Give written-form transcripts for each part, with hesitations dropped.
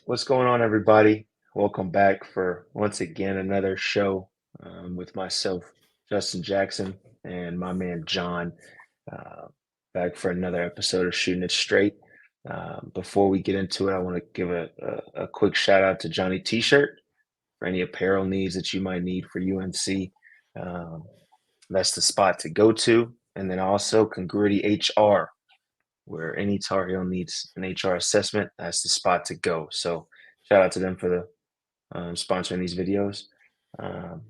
What's going on, everybody? Welcome back for once again another show with myself, Justin Jackson, and my man John. Uh, Back for another episode of Shooting It Straight. Before we get into it, I want to give a quick shout out to Johnny T-shirt for any apparel needs that you might need for UNC. Um, that's the spot to go to. And then also Congruity HR, where any Tar Heel needs an HR assessment, that's the spot to go. So shout out to them for the sponsoring these videos.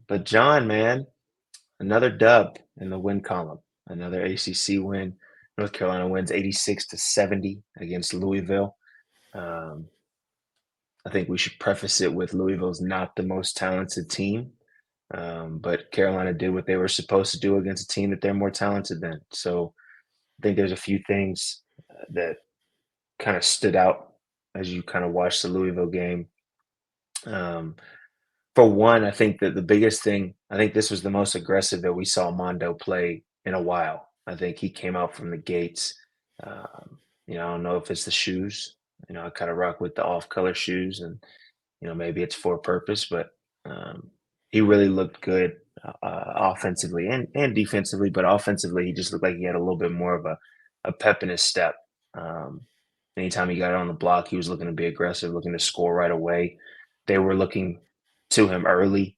But John, man, another dub in the win column, another ACC win. North Carolina wins 86-70 against Louisville. Um, I think we should preface it with Louisville's not the most talented team, but Carolina did what they were supposed to do against a team that they're more talented than. So I think there's a few things that kind of stood out as you kind of watched the Louisville game. Um, for one, I think that the biggest thing, I think this was the most aggressive that we saw Mondo play in a while. I think he came out from the gates. I don't know if it's the shoes. I kind of rock with the off-color shoes, and maybe it's for a purpose, but um, he really looked good offensively and defensively. But offensively, he just looked like he had a little bit more of a pep in his step. Um, Anytime he got on the block, he was looking to be aggressive, looking to score right away. They were looking to him early,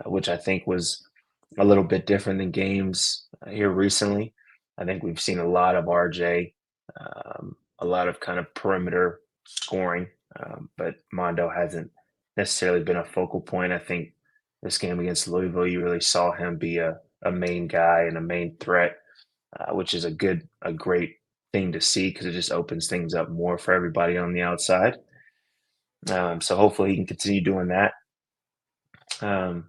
which I think was a little bit different than games here recently. I think we've seen a lot of RJ, a lot of kind of perimeter scoring, but Mondo hasn't necessarily been a focal point. I think this game against Louisville, you really saw him be a main guy and a main threat, which is a great thing to see because it just opens things up more for everybody on the outside. So hopefully he can continue doing that. Um,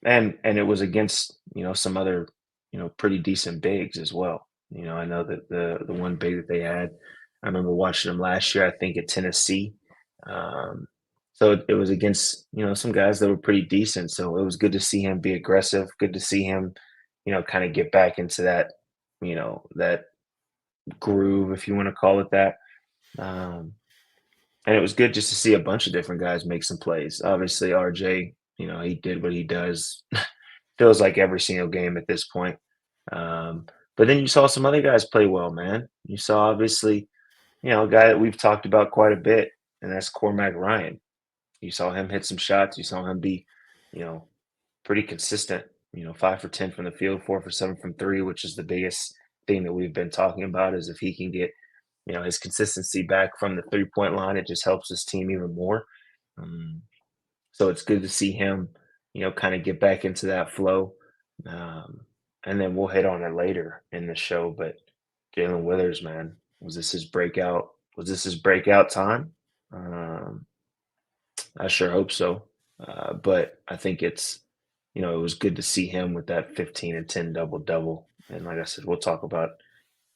and it was against some other pretty decent bigs as well. I know that the one big that they had, I remember watching them last year. I think at Tennessee. Um, so it was against some guys that were pretty decent. So it was good to see him be aggressive. Good to see him kind of get back into that groove, if you want to call it that. Um, and it was good just to see a bunch of different guys make some plays. Obviously, RJ, he did what he does. Feels like every single game at this point. But then you saw some other guys play well, man. You saw obviously, a guy that we've talked about quite a bit, and that's Cormac Ryan. You saw him hit some shots. You saw him be, you know, pretty consistent. 5 for 10 from the field, 4 for 7 from three, which is the biggest thing that we've been talking about. Is if he can get, his consistency back from the 3-point line, it just helps his team even more. Um, so it's good to see him, kind of get back into that flow. Um, and then we'll hit on it later in the show. But Jae'Lyn Withers, man, was this his breakout? Was this his breakout time? Um, I sure hope so. But I think it was good to see him with that 15 and 10 double double. And like I said, we'll talk about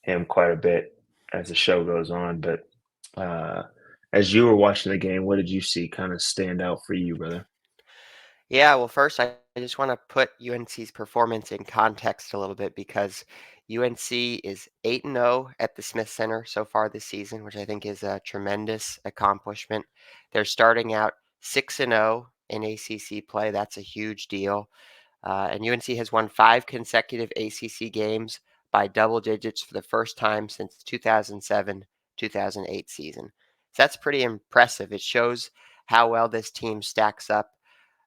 him quite a bit as the show goes on. But uh, as you were watching the game, what did you see kind of stand out for you, brother? Yeah, well, first, I just want to put UNC's performance in context a little bit because UNC is 8-0 at the Smith Center so far this season, which I think is a tremendous accomplishment. They're starting out 6-0 in ACC play. That's a huge deal. And UNC has won 5 consecutive ACC games by double digits for the first time since 2007-2008 season. So that's pretty impressive. It shows how well this team stacks up,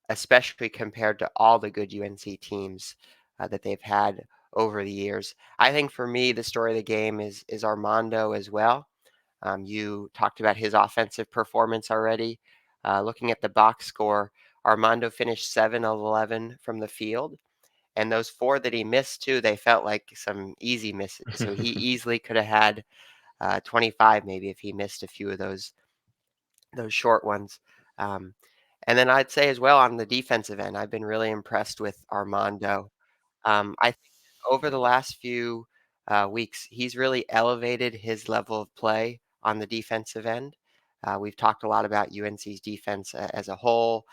especially compared to all the good UNC teams that they've had over the years. I think for me, the story of the game is Armando as well. You talked about his offensive performance already. Looking at the box score, Armando finished 7 of 11 from the field. And those four that he missed too, they felt like some easy misses. So he easily could have had 25 maybe if he missed a few of those short ones. Um, and then I'd say as well on the defensive end, I've been really impressed with Armando. I think over the last few weeks, he's really elevated his level of play on the defensive end. We've talked a lot about UNC's defense as a whole,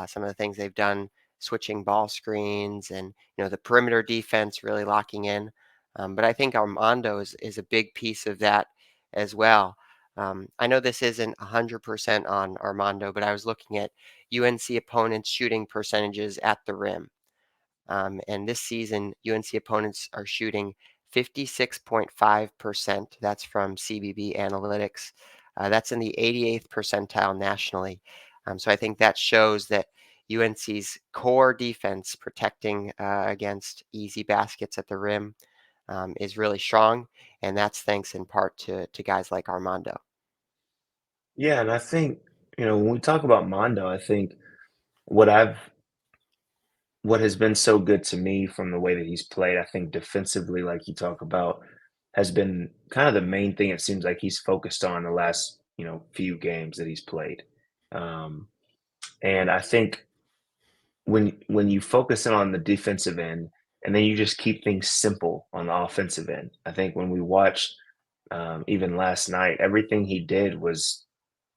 some of the things they've done, switching ball screens, and the perimeter defense really locking in. But I think Armando is a big piece of that as well. I know this isn't 100% on Armando, but I was looking at UNC opponents' shooting percentages at the rim. And this season, UNC opponents are shooting 56.5%. That's from CBB Analytics. That's in the 88th percentile nationally. So I think that shows that UNC's core defense protecting against easy baskets at the rim is really strong. And that's thanks in part to guys like Armando. Yeah, and I think, when we talk about Mondo, I think what I've what has been so good to me from the way that he's played, I think defensively, like you talk about, has been kind of the main thing it seems like he's focused on the last, few games that he's played. Um, and I think when you focus in on the defensive end and then you just keep things simple on the offensive end, I think when we watched even last night, everything he did was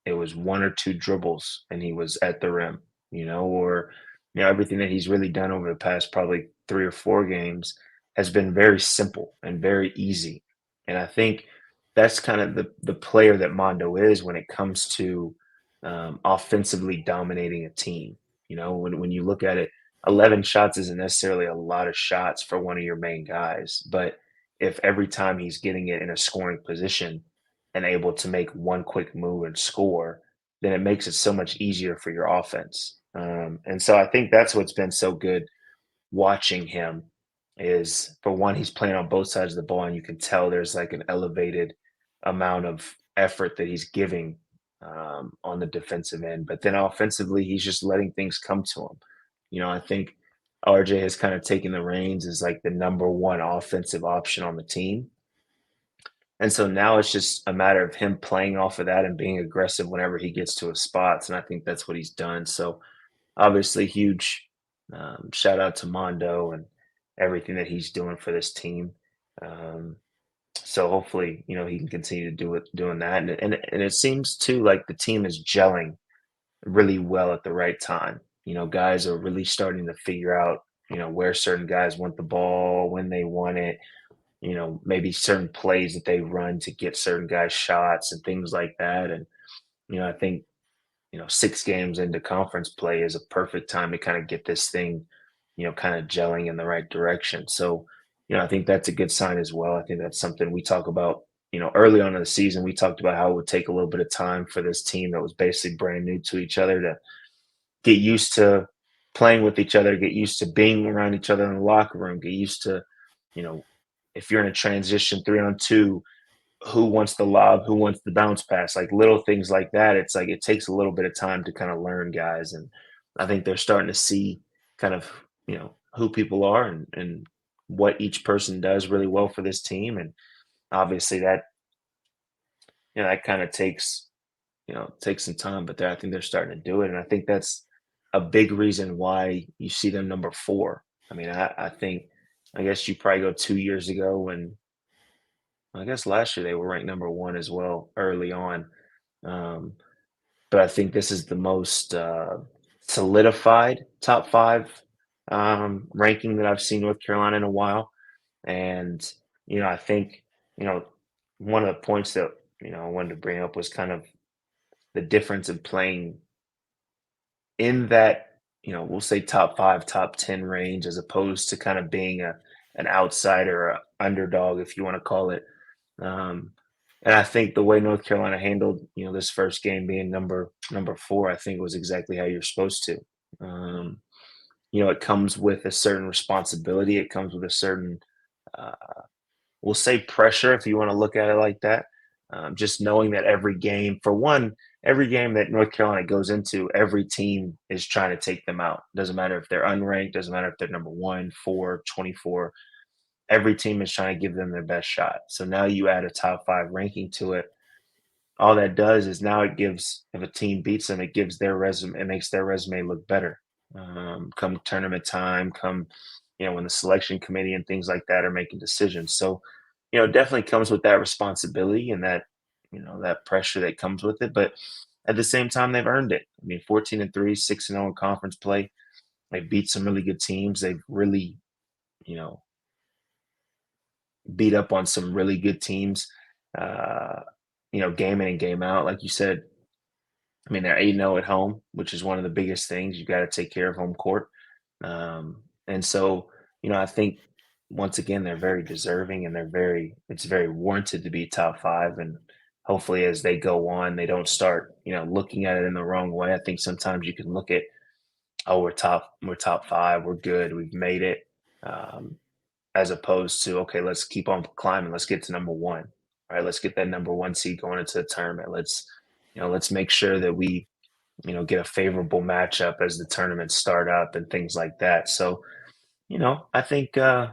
it was one or two dribbles and he was at the rim, or everything that he's really done over the past probably 3 or 4 games has been very simple and very easy. And I think that's kind of the player that Mondo is when it comes to offensively dominating a team. When you look at it, 11 shots isn't necessarily a lot of shots for one of your main guys, but if every time he's getting it in a scoring position and able to make one quick move and score, then it makes it so much easier for your offense. And so I think that's what's been so good watching him is, for one, he's playing on both sides of the ball, and you can tell there's like an elevated amount of effort that he's giving on the defensive end. But then offensively, he's just letting things come to him. I think RJ has kind of taken the reins as like the number one offensive option on the team. And so now it's just a matter of him playing off of that and being aggressive whenever he gets to his spots. And I think that's what he's done. So obviously, huge shout out to Mondo and everything that he's doing for this team. Um, so hopefully, he can continue to doing that. And it seems too like the team is gelling really well at the right time. Guys are really starting to figure out, where certain guys want the ball, when they want it, maybe certain plays that they run to get certain guys shots and things like that. And, I think, 6 games into conference play is a perfect time to kind of get this thing, kind of gelling in the right direction. So, I think that's a good sign as well. I think that's something we talk about, early on in the season. We talked about how it would take a little bit of time for this team that was basically brand new to each other to get used to playing with each other, get used to being around each other in the locker room, get used to, you know, if you're in a transition 3-on-2, who wants the lob, who wants the bounce pass, like little things like that. It's like it takes a little bit of time to kind of learn guys. And I think they're starting to see kind of, who people are and what each person does really well for this team. And obviously that, that kind of takes some time, but I think they're starting to do it. And I think that's a big reason why you see them number 4. I mean, I think, I guess you probably go 2 years ago when, I guess last year they were ranked number 1 as well early on. Um, but I think this is the most solidified top 5 ranking that I've seen North Carolina in a while. And, I think, you know, one of the points that, I wanted to bring up was kind of the difference in playing in that, we'll say top 5, top 10 range as opposed to kind of being an outsider, or a underdog, if you want to call it. Um, and I think the way North Carolina handled, this first game being number 4, I think was exactly how you're supposed to. Um, it comes with a certain responsibility. It comes with a certain, uh, we'll say pressure, if you want to look at it like that. Just knowing that every game, for one, every game that North Carolina goes into, every team is trying to take them out. Doesn't matter if they're unranked, doesn't matter if they're number 1, 4, 24. Every team is trying to give them their best shot. So now you add a top 5 ranking to it. All that does is now it gives, if a team beats them, it gives their resume, it makes their resume look better. Come tournament time, come, when the selection committee and things like that are making decisions. So, it definitely comes with that responsibility and that, that pressure that comes with it. But at the same time, they've earned it. I mean, 14-3, 6-0 in conference play. They beat some really good teams. They've really, you know, beat up on some really good teams. Uh, game in and game out. Like you said, I mean, they're 8-0 at home, which is one of the biggest things. You got to take care of home court. And so, I think once again, they're very deserving and it's very warranted to be top five. And hopefully, as they go on, they don't start, looking at it in the wrong way. I think sometimes you can look at, oh, we're top five, we're good, we've made it. Um, as opposed to, okay, let's keep on climbing. Let's get to number one. All right, let's get that number one seed going into the tournament. Let's make sure that we, get a favorable matchup as the tournaments start up and things like that. So, I think I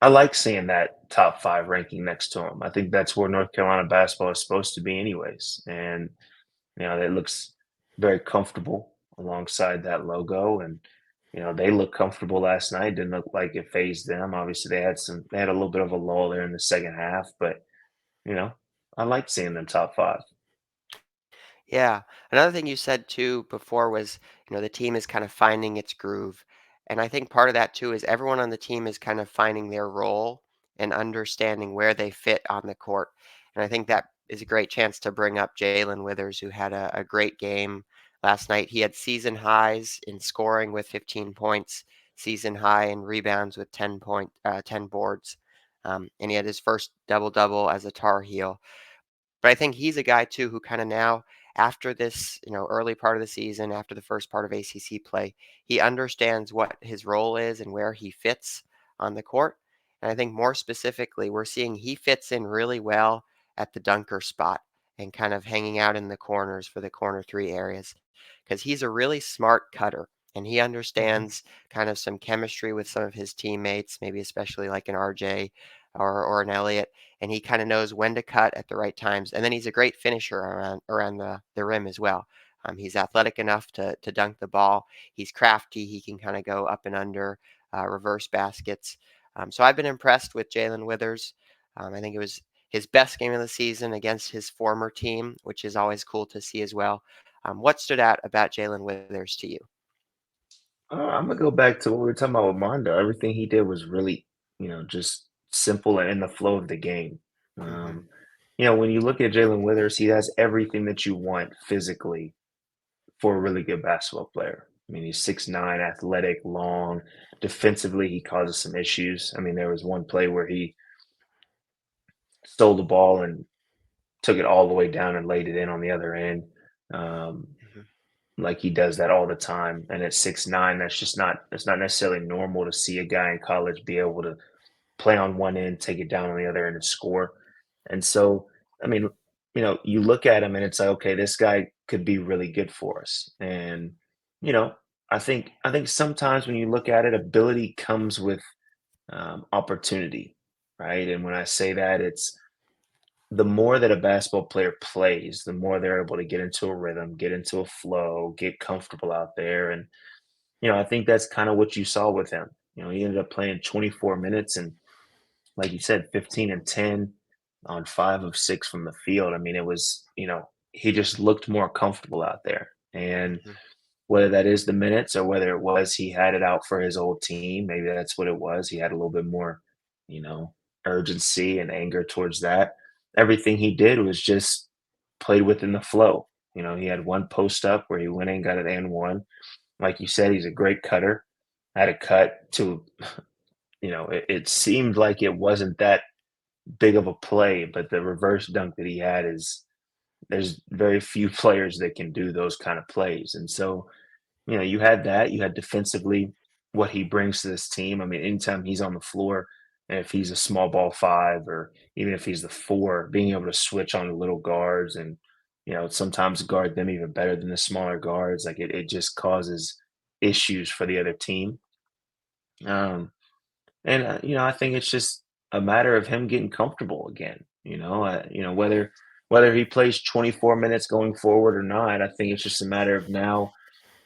like seeing that top five ranking next to them. I think that's where North Carolina basketball is supposed to be, anyways. And it looks very comfortable alongside that logo. And, they look comfortable last night. Didn't look like it phased them. Obviously, they had a little bit of a lull there in the second half, but, you know, I like seeing them top five. Yeah. Another thing you said too before was, the team is kind of finding its groove. And I think part of that too is everyone on the team is kind of finding their role and understanding where they fit on the court. And I think that is a great chance to bring up Jae'Lyn Withers, who had a great game last night. He had season highs in scoring with 15 points, season high in rebounds with 10 boards. And he had his first double double as a Tar Heel. But I think he's a guy too who kind of now, after this, early part of the season, after the first part of ACC play, he understands what his role is and where he fits on the court. And I think more specifically, we're seeing he fits in really well at the dunker spot and kind of hanging out in the corners for the corner three areas because he's a really smart cutter and he Mhm. understands kind of some chemistry with some of his teammates, maybe especially like an RJ or an Elliott, and he kind of knows when to cut at the right times. And then he's a great finisher around the rim as well. He's athletic enough to dunk the ball. He's crafty. He can kind of go up and under reverse baskets. So I've been impressed with Jae'Lyn Withers. I think it was his best game of the season against his former team, which is always cool to see as well. What stood out about Jae'Lyn Withers to you? I'm gonna go back to what we were talking about with Mondo. Everything he did was really, just simple and in the flow of the game. Hmm. Um, when you look at Jalen Withers, he has everything that you want physically for a really good basketball player. I mean, he's 6'9", athletic, long. Defensively, he causes some issues. I mean, there was one play where he stole the ball and took it all the way down and laid it in on the other end. Um, Hmm. like he does that all the time. And at 6'9", that's not necessarily normal to see a guy in college be able to play on one end, take it down on the other end and score. And so, I mean, you look at him and it's like, okay, this guy could be really good for us. And, you know, I think sometimes when you look at it, ability comes with opportunity, right? And when I say that, it's the more that a basketball player plays, the more they're able to get into a rhythm, get into a flow, get comfortable out there. And, I think that's kind of what you saw with him. He ended up playing 24 minutes and, like you said, 15 and 10 on 5 of 6 from the field. I mean, it was, he just looked more comfortable out there. And Hmm. whether that is the minutes or whether it was he had it out for his old team, maybe that's what it was. He had a little bit more, you know, urgency and anger towards that. Everything he did was just played within the flow. He had one post up where he went in, got it and one. Like you said, he's a great cutter. Had a cut to, it seemed like it wasn't that big of a play, but the reverse dunk that he had is there's very few players that can do those kind of plays. And so, you had that. You had defensively what he brings to this team. I mean, anytime he's on the floor, and if he's a small ball five or even if he's the four, being able to switch on the little guards and, sometimes guard them even better than the smaller guards, like it just causes issues for the other team. Um, and I think it's just a matter of him getting comfortable again. Whether he plays 24 minutes going forward or not, I think it's just a matter of now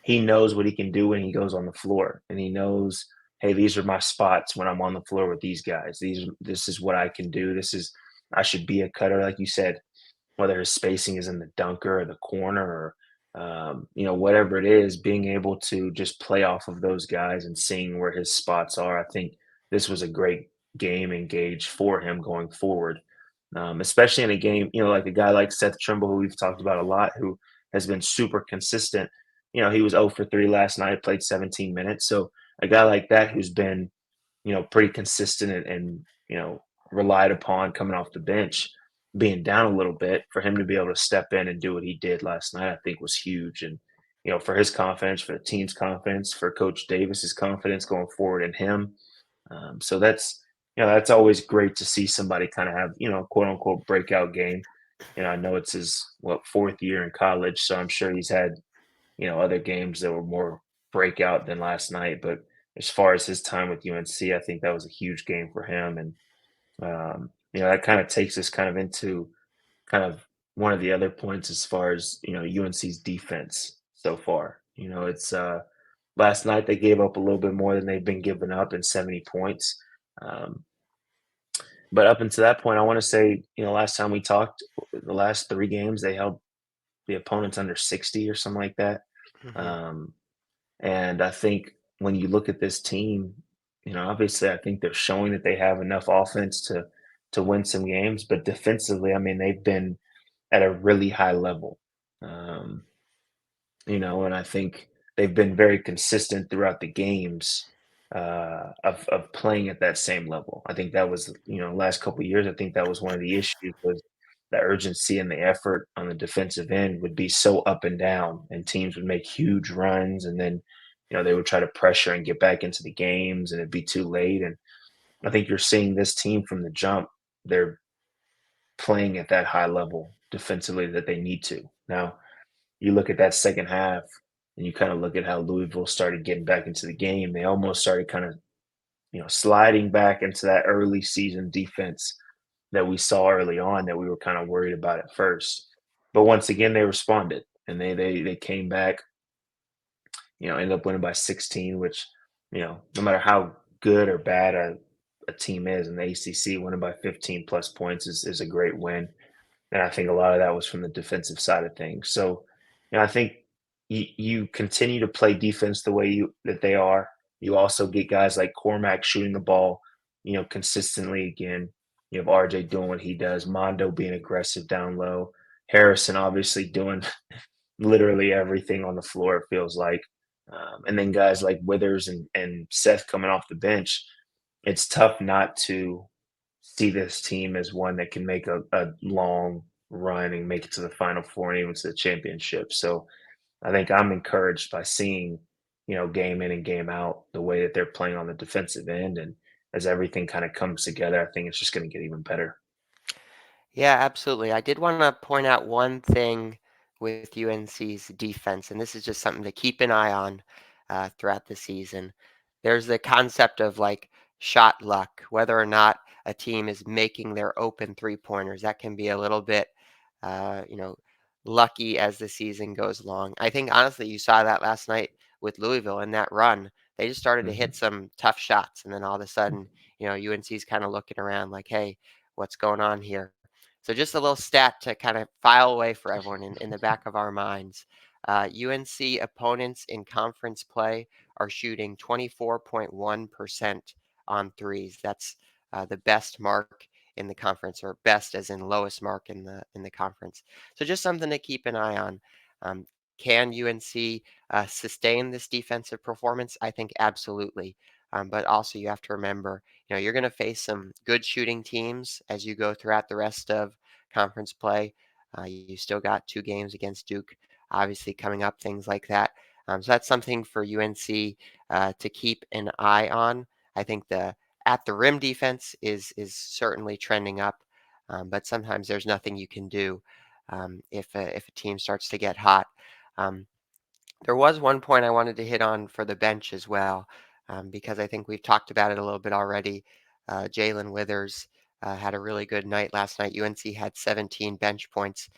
he knows what he can do when he goes on the floor, and he knows, hey, these are my spots when I'm on the floor with these guys. This is what I can do. I should be a cutter, like you said, whether his spacing is in the dunker or the corner or whatever it is, being able to just play off of those guys and seeing where his spots are. I think this was a great game and gauge for him going forward. especially in a game, like a guy like Seth Trimble, who we've talked about a lot, who has been super consistent. He was 0 for 3 last night, played 17 minutes. So a guy like that who's been, pretty consistent and relied upon coming off the bench, being down a little bit, for him to be able to step in and do what he did last night, I think was huge. And, for his confidence, for the team's confidence, for Coach Davis's confidence going forward in him. So that's always great to see somebody kind of have, quote unquote breakout game. I know it's his fourth year in college, so I'm sure he's had, other games that were more breakout than last night. But as far as his time with UNC, I think that was a huge game for him. And that kind of takes us kind of into kind of one of the other points as far as, UNC's defense so far. It's last night they gave up a little bit more than they've been giving up in 70 points. Um, but up until that point, I want to say, last time we talked, the last three games, they held the opponents under 60 or something like that. Hmm. Um, and I think when you look at this team, obviously I think they're showing that they have enough offense to win some games, but defensively, I mean, they've been at a really high level. Um, and I think they've been very consistent throughout the games of playing at that same level. I think that was, last couple of years, I think that was one of the issues was the urgency and the effort on the defensive end would be so up and down, and teams would make huge runs, and then, they would try to pressure and get back into the games, and it'd be too late. And I think you're seeing this team from the jump. They're playing at that high level defensively that they need to. Now, you look at that second half and you kind of look at how Louisville started getting back into the game. They almost started kind of, sliding back into that early season defense that we saw early on that we were kind of worried about at first. But once again, they responded and they came back, ended up winning by 16, which, no matter how good or bad a team is in the ACC, winning by 15 plus points is a great win. And I think a lot of that was from the defensive side of things. So, I think you continue to play defense the way that they are. You also get guys like Cormac shooting the ball, consistently again. You have RJ doing what he does, Mondo being aggressive down low, Harrison obviously doing literally everything on the floor, it feels like. And then guys like Withers and Seth coming off the bench. It's tough not to see this team as one that can make a long run and make it to the Final Four and even to the championship. So I think I'm encouraged by seeing, game in and game out, the way that they're playing on the defensive end. And as everything kind of comes together, I think it's just going to get even better. Yeah, absolutely. I did want to point out one thing with UNC's defense, and this is just something to keep an eye on throughout the season. There's the concept of like shot luck, whether or not a team is making their open three pointers. That can be a little bit, uh, you know, lucky as the season goes along. I think honestly, you saw that last night with Louisville in that run. They just started to Hmm. hit some tough shots, and then all of a sudden, UNC's kind of looking around like, "Hey, what's going on here?" So just a little stat to kind of file away for everyone in the back of our minds. UNC opponents in conference play are shooting 24.1% on threes. That's the best mark in the conference, or best as in lowest mark in the conference. So just something to keep an eye on. Um, can UNC sustain this defensive performance? I think absolutely. But also you have to remember, you're going to face some good shooting teams as you go throughout the rest of conference play. You still got two games against Duke, obviously coming up, things like that. So that's something for UNC to keep an eye on. I think the at the rim defense is certainly trending up, but sometimes there's nothing you can do if a team starts to get hot. Um, there was one point I wanted to hit on for the bench as well, because I think we've talked about it a little bit already. Jae'Lyn Withers had a really good night last night. UNC had 17 bench points,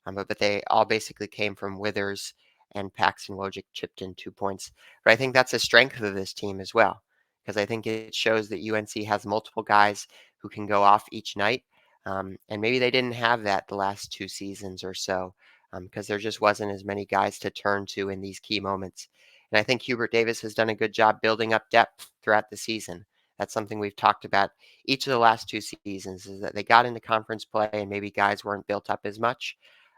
but they all basically came from Withers, and Paxton Wojcik chipped in 2 points. But I think that's a strength of this team as well, because I think it shows that UNC has multiple guys who can go off each night. And maybe they didn't have that the last 2 seasons or so, because there just wasn't as many guys to turn to in these key moments. And I think Hubert Davis has done a good job building up depth throughout the season. That's something we've talked about each of the last 2 seasons, is that they got into conference play and maybe guys weren't built up as much.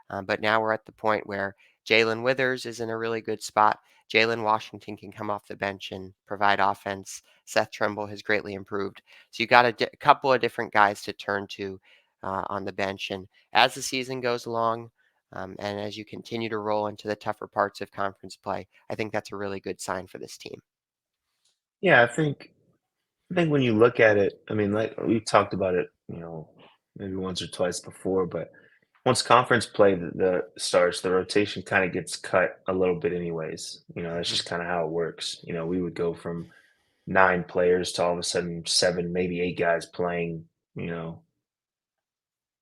But now we're at the point where Jae'Lyn Withers is in a really good spot. Jalen Washington can come off the bench and provide offense. Seth Trimble has greatly improved. So you got a couple of different guys to turn to on the bench. And as the season goes along, and as you continue to roll into the tougher parts of conference play, I think that's a really good sign for this team. Yeah, I think when you look at it, I mean, like we talked about it, maybe once or twice before, but once conference play the starts, the rotation kind of gets cut a little bit anyways. That's Mhm. just kind of how it works. We would go from 9 players to all of a sudden 7, maybe 8 guys playing, you know,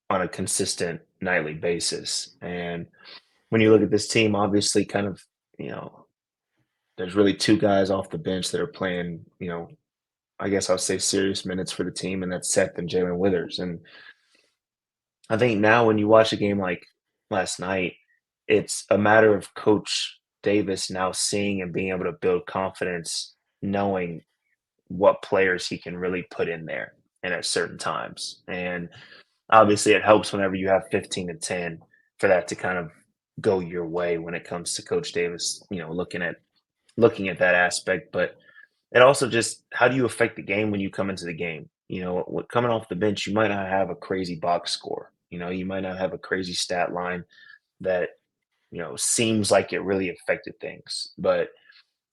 on a consistent nightly basis. And when you look at this team, obviously kind of, you know, there's really 2 guys off the bench that are playing, I guess I'll say serious minutes for the team, and that's Seth and Jae'Lyn Withers. And I think now when you watch a game like last night, it's a matter of Coach Davis now seeing and being able to build confidence, knowing what players he can really put in there and at certain times. And obviously, it helps whenever you have 15 and 10 for that to kind of go your way when it comes to Coach Davis, looking at that aspect. But it also just how do you affect the game when you come into the game? Coming off the bench, you might not have a crazy box score. You might not have a crazy stat line that seems like it really affected things. But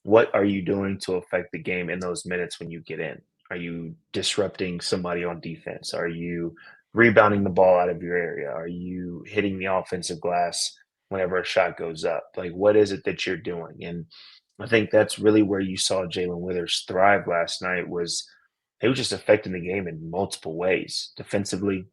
what are you doing to affect the game in those minutes when you get in? Are you disrupting somebody on defense? Are you rebounding the ball out of your area? Are you hitting the offensive glass whenever a shot goes up? Like, what is it that you're doing? And I think that's really where you saw Jae'Lyn Withers thrive last night was he was just affecting the game in multiple ways. Defensively,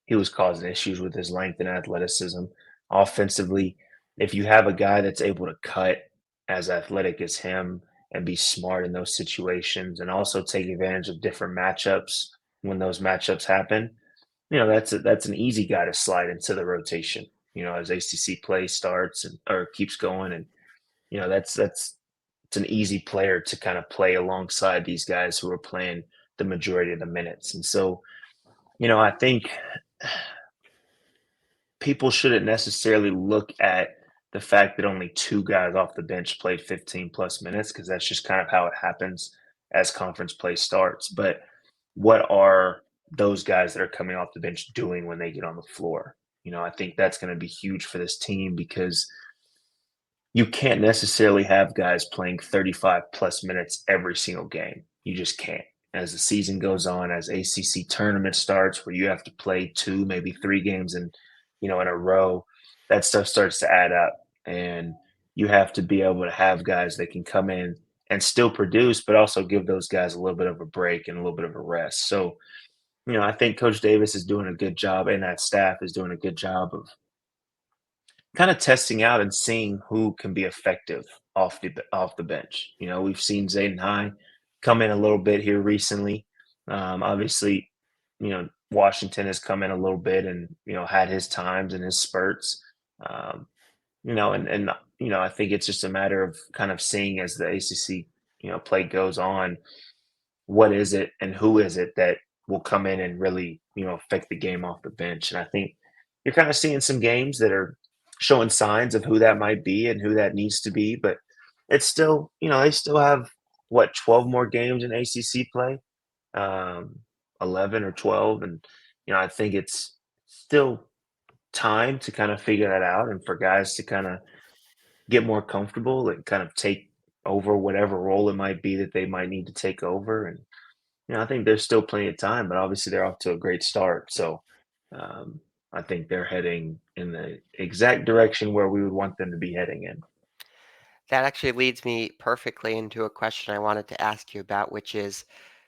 he was causing issues with his length and athleticism. Offensively, if you have a guy that's able to cut as athletic as him and be smart in those situations and also take advantage of different matchups when those matchups happen, that's an easy guy to slide into the rotation. As ACC play starts and or keeps going, and that's it's an easy player to kind of play alongside these guys who are playing the majority of the minutes. And so, I think people shouldn't necessarily look at the fact that only 2 guys off the bench played 15 plus minutes because that's just kind of how it happens as conference play starts. But what are those guys that are coming off the bench doing when they get on the floor? I think that's going to be huge for this team because you can't necessarily have guys playing 35 plus minutes every single game. You just can't. As the season goes on, as ACC tournament starts, where you have to play 2, maybe 3 games in a row, that stuff starts to add up, and you have to be able to have guys that can come in and still produce, but also give those guys a little bit of a break and a little bit of a rest. So, I think Coach Davis is doing a good job, and that staff is doing a good job of kind of testing out and seeing who can be effective off the bench. We've seen Zayden High come in a little bit here recently. Obviously, Washington has come in a little bit and had his times and his spurts. Um, and I think it's just a matter of kind of seeing as the ACC play goes on what is it and who is it that will come in and really, affect the game off the bench. And I think you're kind of seeing some games that are showing signs of who that might be and who that needs to be. But it's still, they still have what, 12 more games in ACC play, um, 11 or 12. And, I think it's still time to kind of figure that out and for guys to kind of get more comfortable and kind of take over whatever role it might be that they might need to take over. And I think there's still plenty of time, but obviously they're off to a great start. So um, I think they're heading in the exact direction where we would want them to be heading in. That actually leads me perfectly into a question I wanted to ask you about, which is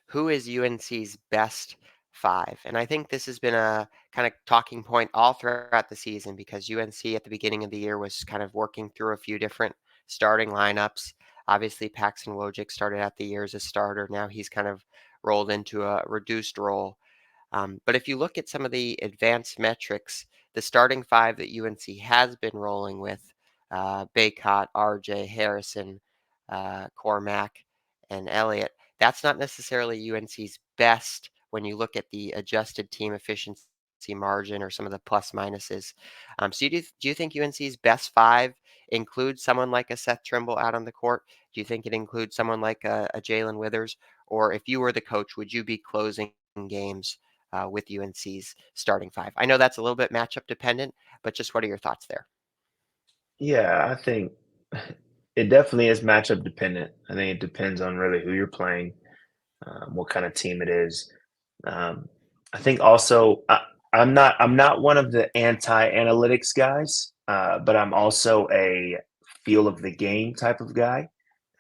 who is UNC's best five? And I think this has been a kind of talking point all throughout the season because UNC at the beginning of the year was kind of working through a few different starting lineups. Obviously, Paxton Wojcik started out the year as a starter. Now he's kind of rolled into a reduced role. But if you look at some of the advanced metrics, the starting five that UNC has been rolling with, Baycott, RJ, Harrison, Cormac, and Elliott, That's not necessarily UNC's best when you look at the adjusted team efficiency margin or some of the plus minuses. So do you think UNC's best five includes someone like a Seth Trimble out on the court? Do you think it includes someone like a Jae'Lyn Withers? Or if you were the coach, would you be closing games with UNC's starting five? I know that's a little bit matchup dependent, but just what are your thoughts there? Yeah, I think it definitely is matchup dependent. I think it depends on really who you're playing, what kind of team it is. Um, I think also I'm not one of the anti-analytics guys, but I'm also a feel of the game type of guy.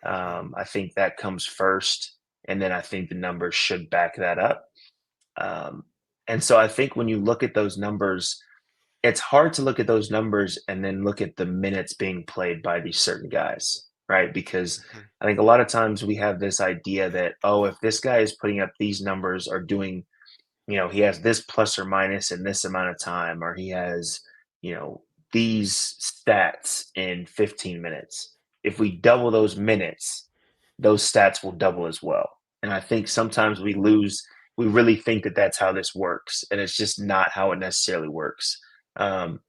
Mhm. I think that comes first, and then I think the numbers should back that up. Um, and so I think when you look at those numbers, it's hard to look at those numbers and then look at the minutes being played by these certain guys, right? Because Mhm. I think a lot of times we have this idea that, oh, if this guy is putting up these numbers or doing, he has this plus or minus in this amount of time, or he has, these stats in 15 minutes. If we double those minutes, those stats will double as well. And I think sometimes we really think that that's how this works. And it's just not how it necessarily works. Um,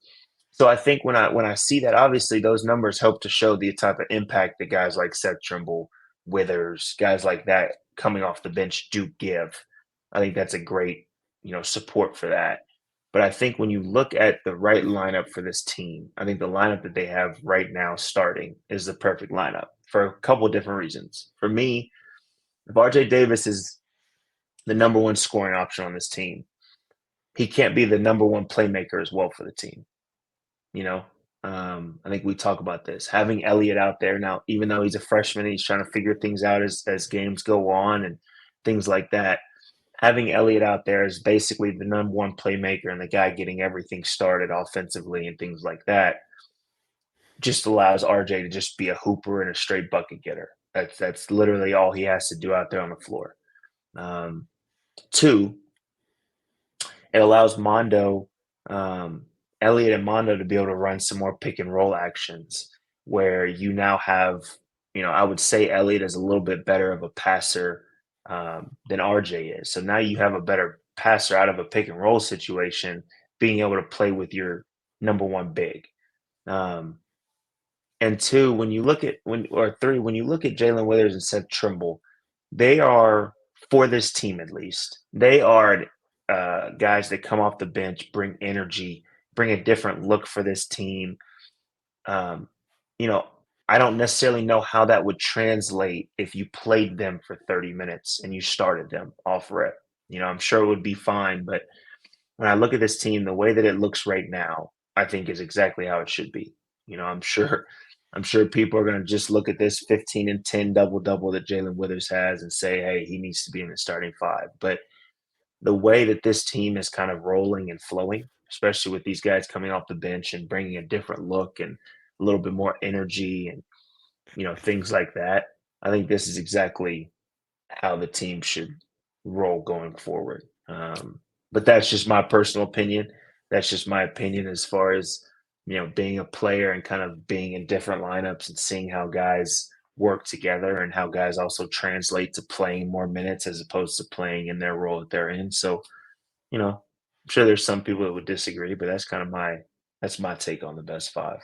so I think when I see that, obviously those numbers help to show the type of impact that guys like Seth Trimble, Withers, guys like that coming off the bench do give. I think that's a great, support for that. But I think when you look at the right lineup for this team, I think the lineup that they have right now starting is the perfect lineup for a couple of different reasons. For me, if RJ Davis is the number one scoring option on this team, he can't be the number one playmaker as well for the team. You know, I think we talk about this. Having Elliott out there now, even though he's a freshman, he's trying to figure things out as games go on and things like that. Having Elliott out there is basically the number one playmaker and the guy getting everything started offensively and things like that. Just allows RJ to just be a hooper and a straight bucket getter. That's literally all he has to do out there on the floor. Um, Two, it allows um, Elliott and Mondo to be able to run some more pick and roll actions where you now have, I would say Elliott is a little bit better of a passer than RJ is. So now you have a better passer out of a pick and roll situation, being able to play with your number one big. Um, and two, when you look at when you look at Jae'Lyn Withers and Seth Trimble, they are for this team at least. They are guys that come off the bench, bring energy, bring a different look for this team. Um, you know, I don't necessarily know how that would translate if you played them for 30 minutes and you started them off rip. I'm sure it would be fine, but when I look at this team, the way that it looks right now, I think is exactly how it should be. I'm sure people are going to just look at this 15 and 10 double double that Jae'Lyn Withers has and say, hey, he needs to be in the starting five. But the way that this team is kind of rolling and flowing, especially with these guys coming off the bench and bringing a different look and a little bit more energy and things like that, I think this is exactly how the team should roll going forward. But that's just my personal opinion. That's just my opinion as far as being a player and kind of being in different lineups and seeing how guys work together and how guys also translate to playing more minutes as opposed to playing in their role that they're in. So, I'm sure there's some people that would disagree, but that's my take on the best five.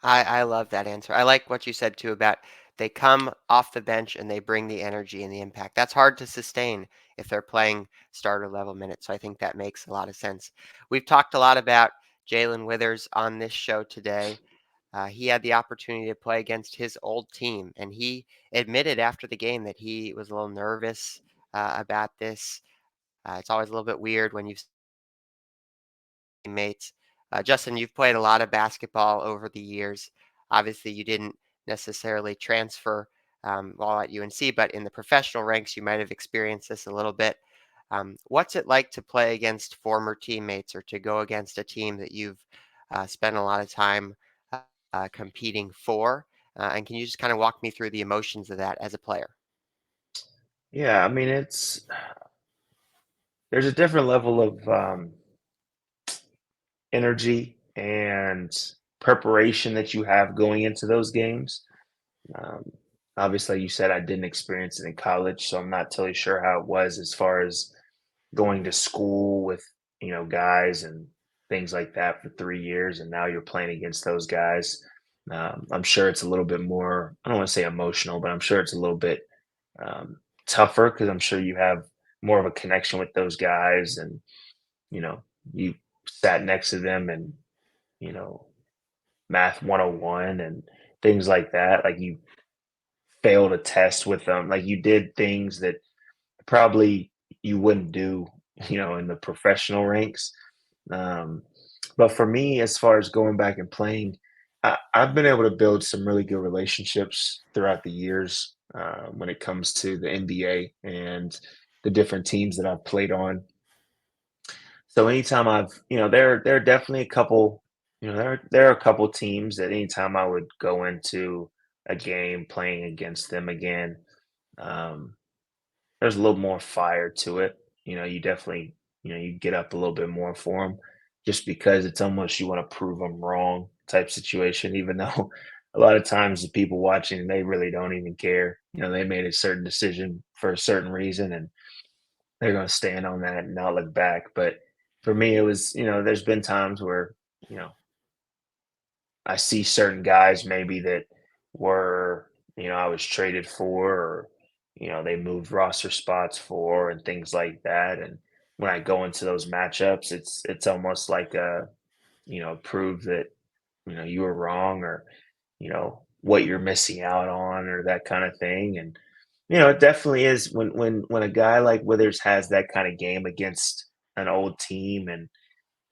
I love that answer. I like what you said too about they come off the bench and they bring the energy and the impact. That's hard to sustain if they're playing starter level minutes. So I think that makes a lot of sense. We've talked a lot about Jae'Lyn Withers on this show today. He had the opportunity to play against his old team, and he admitted after the game that he was a little nervous about this. It's always a little bit weird when you've teammates. Justin, you've played a lot of basketball over the years. Obviously, you didn't necessarily transfer while at UNC, but in the professional ranks, you might have experienced this a little bit. What's it like to play against former teammates or to go against a team that you've spent a lot of time competing for? And can you just kind of walk me through the emotions of that as a player? Yeah, I mean there's a different level of energy and preparation that you have going into those games. Um, obviously, you said I didn't experience it in college, so I'm not totally sure how it was as far as going to school with, guys and things like that for 3 years, and now you're playing against those guys. I'm sure it's a little bit more, I don't wanna say emotional, but I'm sure it's a little bit, um, tougher because 'cause I'm sure you have more of a connection with those guys and, you know, you sat next to them and, you know, math 101 and things like that, like, you failed a test with them, like, you did things that probably you wouldn't do, in the professional ranks. Um, but for me, as far as going back and playing, I've been able to build some really good relationships throughout the years when it comes to the NBA and the different teams that I've played on. So anytime there are definitely a couple, there are a couple teams that anytime I would go into a game playing against them again, um, there's a little more fire to it. You definitely, you get up a little bit more for them just because it's almost you want to prove them wrong type situation, even though a lot of times the people watching, they really don't even care. They made a certain decision for a certain reason and they're going to stand on that and not look back. But for me, it was, there's been times where, you know, I see certain guys maybe that were, I was traded for or, they moved roster spots for and things like that. And when I go into those matchups, it's almost like prove that, you were wrong or, what you're missing out on or that kind of thing. And, it definitely is when a guy like Withers has that kind of game against an old team and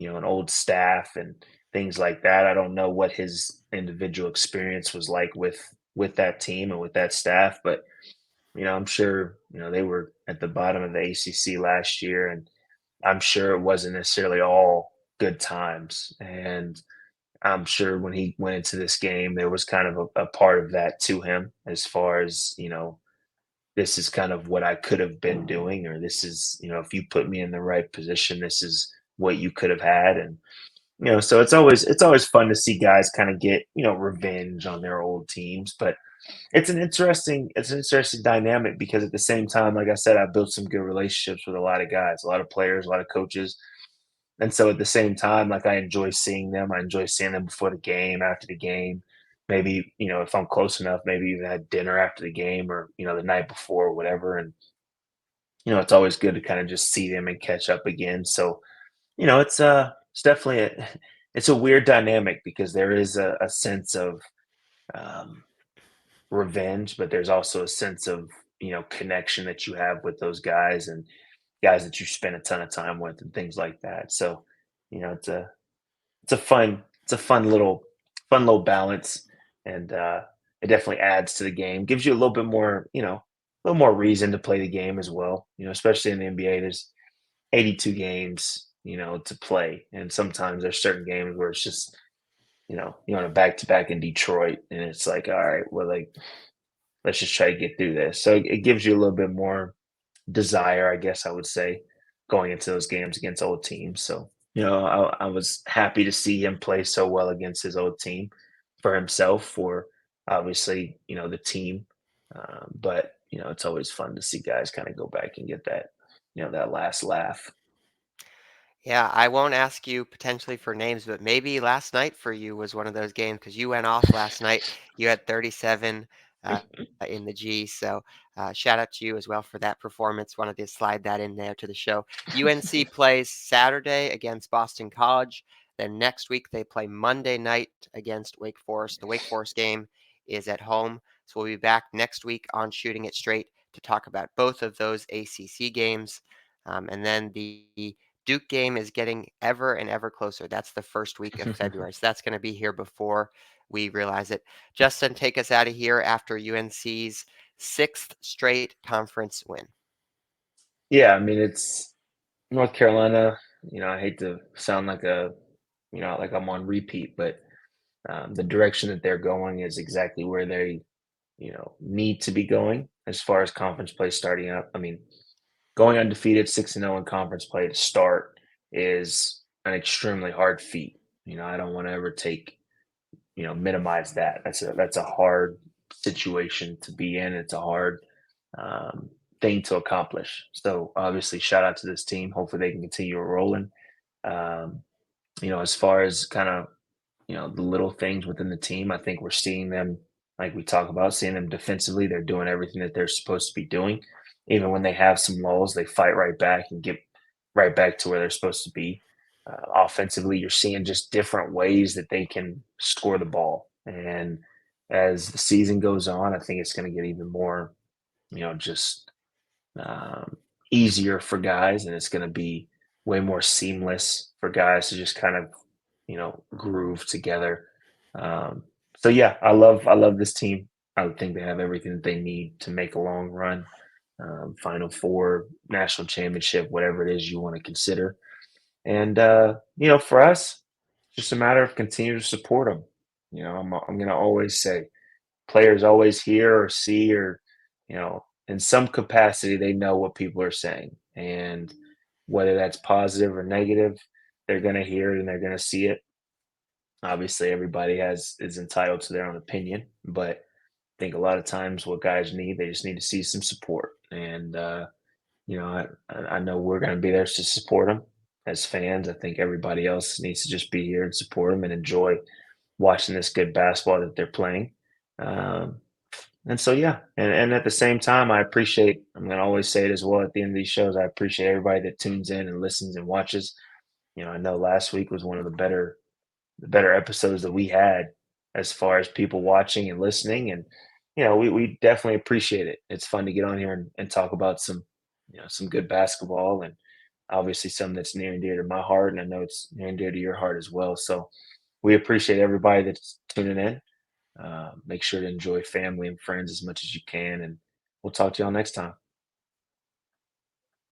an old staff and things like that. I don't know what his individual experience was like with that team and with that staff, but I'm sure they were at the bottom of the ACC last year, and I'm sure it wasn't necessarily all good times. And I'm sure when he went into this game, there was kind of a part of that to him, as far as this is kind of what I could have been doing, or this is if you put me in the right position, this is what you could have had, and so it's always fun to see guys kind of get, revenge on their old teams. But it's an interesting dynamic because at the same time, like I said, I built some good relationships with a lot of guys, a lot of players, a lot of coaches. And so at the same time, like I enjoy seeing them. I enjoy seeing them before the game, after the game. Maybe, if I'm close enough, maybe even had dinner after the game or, the night before or whatever. And, it's always good to kind of just see them and catch up again. So it's definitely it's a weird dynamic because there is a sense of um, revenge, but there's also a sense of connection that you have with those guys and guys that you spend a ton of time with and things like that. So it's a fun little balance, and it definitely adds to the game. Gives you a little bit more a little more reason to play the game as well. Especially in the NBA, there's 82 games, to play. And sometimes there's certain games where it's just, you're on a back to back in Detroit and it's like, all right, well, like, let's just try to get through this. So it gives you a little bit more desire, I guess I would say, going into those games against old teams. So, I was happy to see him play so well against his old team for himself, for obviously, the team. But, it's always fun to see guys kind of go back and get that, that last laugh. Yeah, I won't ask you potentially for names, but maybe last night for you was one of those games because you went off last night. You had 37 uh, in the G. So shout out to you as well for that performance. Wanted to slide that in there to the show. UNC plays Saturday against Boston College. Then next week they play Monday night against Wake Forest. The Wake Forest game is at home. So we'll be back next week on Shooting It Straight to talk about both of those ACC games. And then the Duke game is getting ever and ever closer. That's the first week of February. So that's going to be here before we realize it. Justin, take us out of here after UNC's sixth straight conference win. Yeah, I mean, it's North Carolina. I hate to sound like like I'm on repeat, but the direction that they're going is exactly where they, need to be going as far as conference play starting up. I mean, going undefeated 6-0 in conference play to start is an extremely hard feat. I don't want to ever minimize that. That's a hard situation to be in. It's a hard um, thing to accomplish. So obviously, shout out to this team. Hopefully, they can continue rolling. Um, as far as kind of the little things within the team, I think we're seeing them, like we talk about, seeing them defensively. They're doing everything that they're supposed to be doing. Even when they have some lulls, they fight right back and get right back to where they're supposed to be. Offensively, you're seeing just different ways that they can score the ball. And as the season goes on, I think it's going to get even more, just um, easier for guys, and it's going to be way more seamless for guys to just kind of groove together. Um, so yeah, I love this team. I think they have everything that they need to make a long run, Final Four, national championship, whatever it is you want to consider. And for us, just a matter of continue to support them. I'm going to always say players always hear or see or in some capacity they know what people are saying, and whether that's positive or negative, they're going to hear it and they're going to see it. Obviously everybody is entitled to their own opinion, but I think a lot of times what guys need, they just need to see some support. And I know we're going to be there to support them as fans. I think everybody else needs to just be here and support them and enjoy watching this good basketball that they're playing. um, and so, yeah, and at the same time, I'm going to always say it as well at the end of these shows. I appreciate everybody that tunes in and listens and watches. I know last week was one of the better episodes that we had as far as people watching and listening. And, we definitely appreciate it. It's fun to get on here and talk about some good basketball, and obviously something that's near and dear to my heart. And I know it's near and dear to your heart as well. So we appreciate everybody that's tuning in. Make sure to enjoy family and friends as much as you can. And we'll talk to y'all next time.